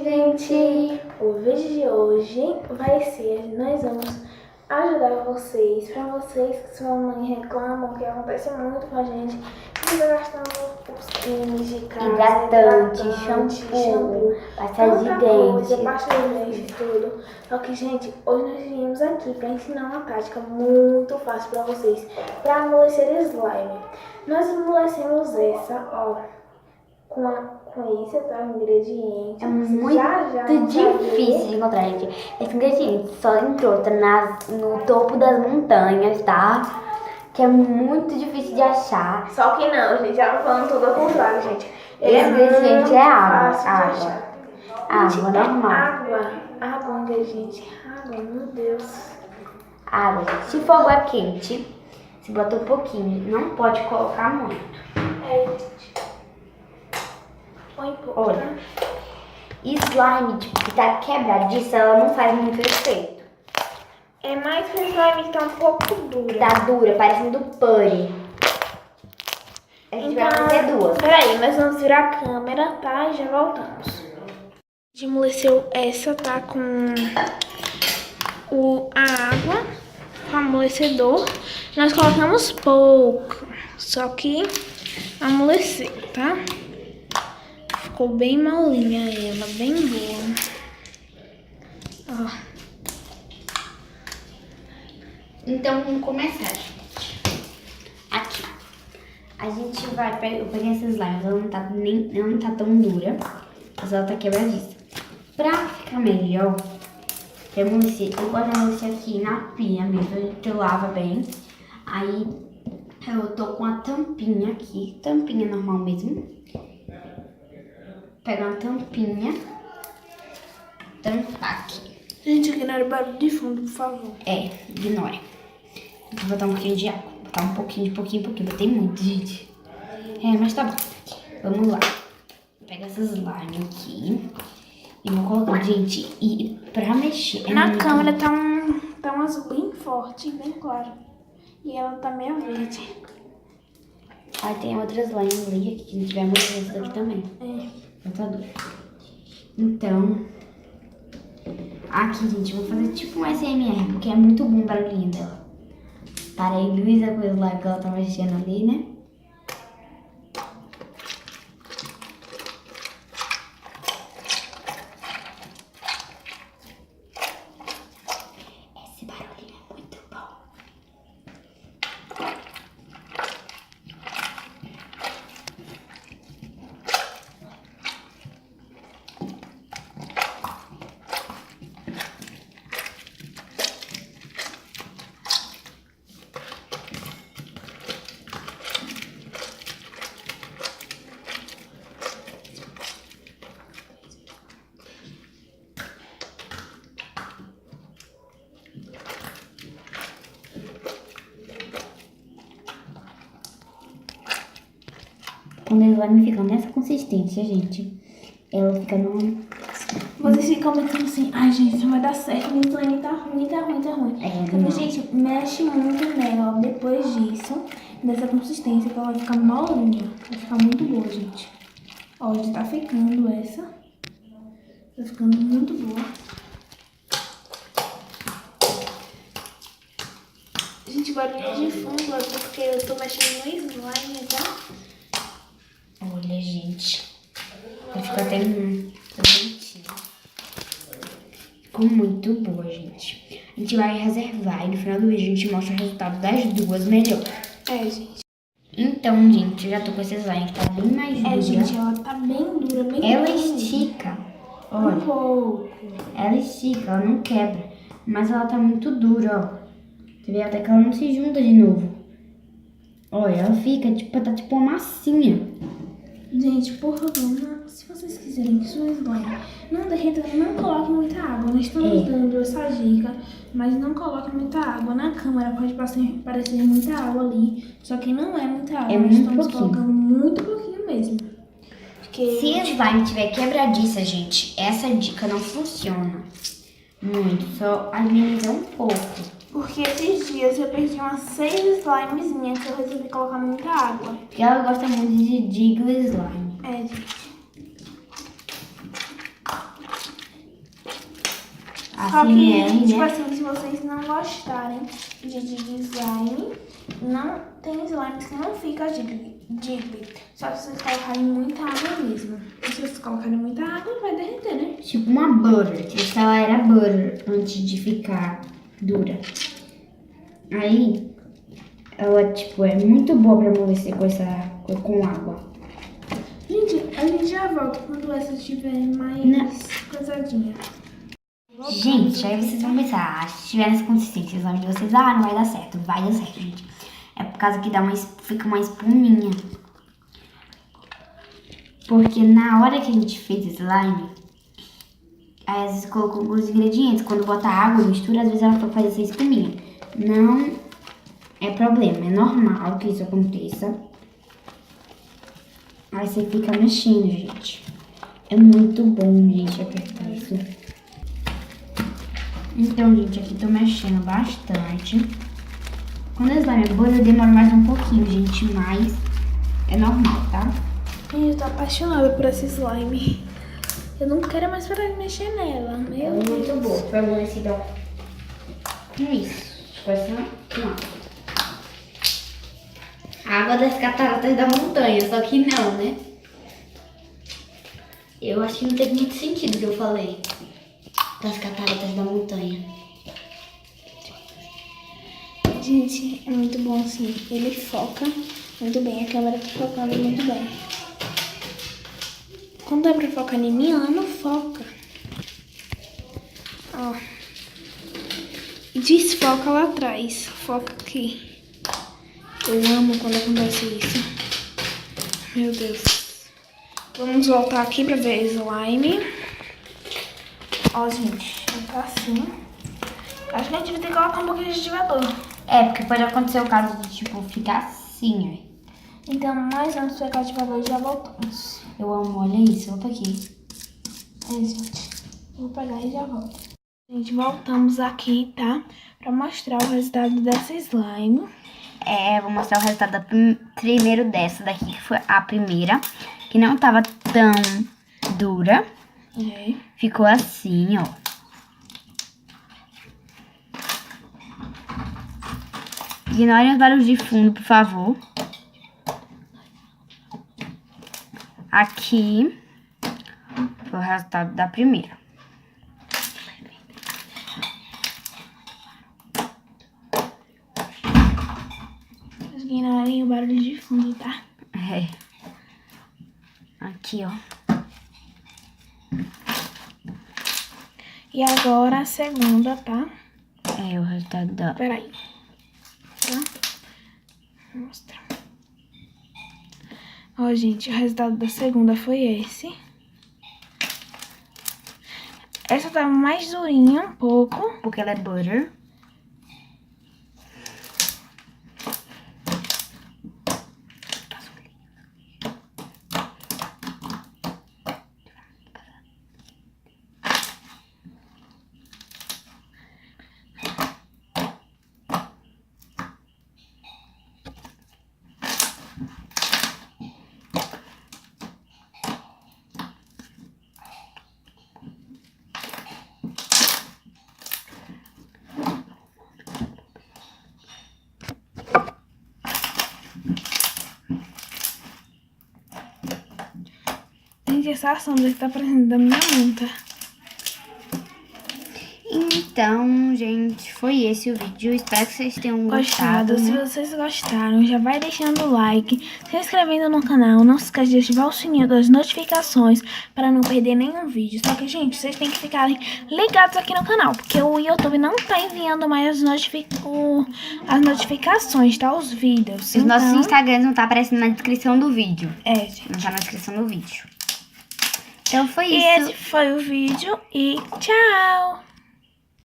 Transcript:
gente! O vídeo de hoje vai ser, nós vamos ajudar vocês, para vocês que sua mãe reclamam, que acontece muito com a gente, que tá gastando os cremes de casa, hidratante, shampoo, pasta de dente, pasta de dente, tudo. Só que, gente, hoje nós viemos aqui para ensinar uma tática muito fácil para vocês, para amolecer slime. Nós amolecemos essa, ó, com isso, tá? O ingrediente. É muito difícil de encontrar, gente. Esse ingrediente só encontra no topo das montanhas, tá? Que é muito difícil de achar. Só que não, gente. Já tô falando tudo ao contrário, gente. Esse ingrediente é água. Água normal. Água, ingrediente. Água, meu Deus. Água, gente. Se for água quente, se bota um pouquinho. Não pode colocar muito. É, gente. Olha, slime que tá quebradiça, ela não faz muito efeito. É mais que slime que tá um pouco dura. Tá dura, parecendo purê. A gente vai fazer duas. Peraí, nós vamos virar a câmera, tá? E já voltamos. A gente amoleceu essa, tá? Com a água, com o amolecedor. Nós colocamos pouco, só que amoleceu, tá? Ficou bem molinha ela, bem boa. Ó. Então vamos começar, gente. Aqui. A gente vai eu peguei essa slime, ela não tá tão dura, mas ela tá quebradiça. Pra ficar melhor, eu gosto de amolecer aqui na pia mesmo, a gente lava bem. Aí eu tô com a tampinha aqui, tampinha normal mesmo. Pegar uma tampinha, tampar aqui. Gente, ignore o barulho de fundo, por favor. Ignore. Vou botar um pouquinho de água. Botar um pouquinho, de pouquinho em pouquinho. Botei muito, gente. Mas tá bom. Vamos lá. Pega essa slime aqui. E vou colocar, gente, e pra mexer... Na câmera tá um azul bem forte, bem claro. E ela tá meio verde. Aí tem outras slime ali aqui, que a gente vai mostrar essa daqui também. Então, aqui, gente, eu vou fazer tipo um SMR, porque é muito bom o barulhinho dela. Parei Luísa com o slime que ela tá mexendo ali, né? Esse barulhinho é muito bom. Quando a slime fica nessa consistência, gente, ela fica no... Vocês ficam pensando assim, ai, gente, não vai dar certo, o slime tá ruim. Porque, gente, mexe muito nela depois disso, dessa consistência, que ela vai ficar molinha. Vai ficar muito boa, gente. Ó, já tá ficando essa. Tá ficando muito boa. Gente, barulho de fundo é porque eu tô mexendo no slime, tá? Olha, gente. Vai ficar até bonitinho. Ficou muito boa, gente. A gente vai reservar e no final do vídeo a gente mostra o resultado das duas melhor. Gente. Então, gente, eu já tô com essa slime que tá bem mais dura. Gente, ela tá bem dura, bem Ela estica. Olha. Um pouco. Ela estica, ela não quebra. Mas ela tá muito dura, ó. Você vê até que ela não se junta de novo. Olha, ela fica, tá tipo uma massinha. Gente, por favor, se vocês quiserem que sua slime não derreta, não coloque muita água. Nós estamos dando essa dica, mas não coloque muita água. Na câmera pode parecer muita água ali, só que não é muita água. Nós estamos colocando muito pouquinho mesmo. Porque... Se a slime tiver quebradiça, gente, essa dica não funciona muito, só administra um pouco. Porque esses dias eu perdi umas 6 slimes minhas que eu resolvi colocar muita água. Porque ela gosta muito de Diggle Slime. Gente. Só que, ASMR, tipo né? assim, se vocês não gostarem de slime, não tem slimes que não fica jiggly. Só se vocês colocarem muita água mesmo. E se vocês colocarem muita água, vai derreter, né? Tipo uma butter. Essa ela era butter antes de ficar dura. Aí, ela, tipo, é muito boa pra amolecer com água. Gente, a gente já volta quando essa estiver mais Não. coisadinha. Gente, aí vocês vão pensar, se tiver nessa consistência, os de vocês, não vai dar certo. Vai dar certo, gente. É por causa que fica uma espuminha. Porque na hora que a gente fez slime, aí às vezes colocou os ingredientes. Quando bota água, mistura, às vezes ela faz essa espuminha. Não é problema, é normal que isso aconteça. Aí você fica mexendo, gente. É muito bom, gente, apertar isso. Então, gente, aqui tô mexendo bastante. Quando a slime é boa, eu demoro mais um pouquinho, gente, mas é normal, tá? Eu tô apaixonada por essa slime. Eu não quero mais parar de mexer nela. Meu Deus. Muito boa. Foi bom esse dó. É isso. Foi só uma água. Água das cataratas da montanha, só que não, né? Eu acho que não teve muito sentido o que eu falei. Das cataratas da montanha. Gente, é muito bom assim. Ele foca muito bem. A câmera tá focando muito bem. Quando é pra focar em mim, ela não foca. Ó. Desfoca lá atrás. Foca aqui. Eu amo quando acontece isso. Meu Deus. Vamos voltar aqui pra ver slime. Ó, gente. Tá assim. Acho que a gente vai ter que colocar um pouquinho de ativador. É, porque pode acontecer o caso de, tipo, ficar assim, ó. Então, mais antes do ativador e já voltamos. Eu amo, olha isso, volta aqui. É, gente. Vou pegar e já volto. Gente, voltamos aqui, tá? Pra mostrar o resultado dessa slime. É, vou mostrar o resultado primeiro dessa daqui, que foi a primeira. Que não tava tão dura. É. Ficou assim, ó. Ignorem os barulhos de fundo, por favor. Aqui foi o resultado da primeira. Vocês ignorem o barulho de fundo, tá? É. Aqui, ó. E agora a segunda, tá? É o resultado da... Peraí. Tá? Vou mostrar. Ó, gente, o resultado da segunda foi esse. Essa tá mais durinha um pouco. Porque ela é butter. Gente, essa Sandra que tá parecendo da minha manta. Então, gente, foi esse o vídeo. Espero que vocês tenham gostado, Se né? vocês gostaram, já vai deixando o like, se inscrevendo no canal. Não se esqueça de ativar o sininho das notificações para não perder nenhum vídeo. Só que, gente, vocês têm que ficarem ligados aqui no canal, porque o YouTube não tá enviando mais as notificações, tá? Os vídeos. Os nossos Instagrams não tá aparecendo na descrição do vídeo. É, gente. Não tá na descrição do vídeo. Então foi E isso. esse foi o vídeo e tchau!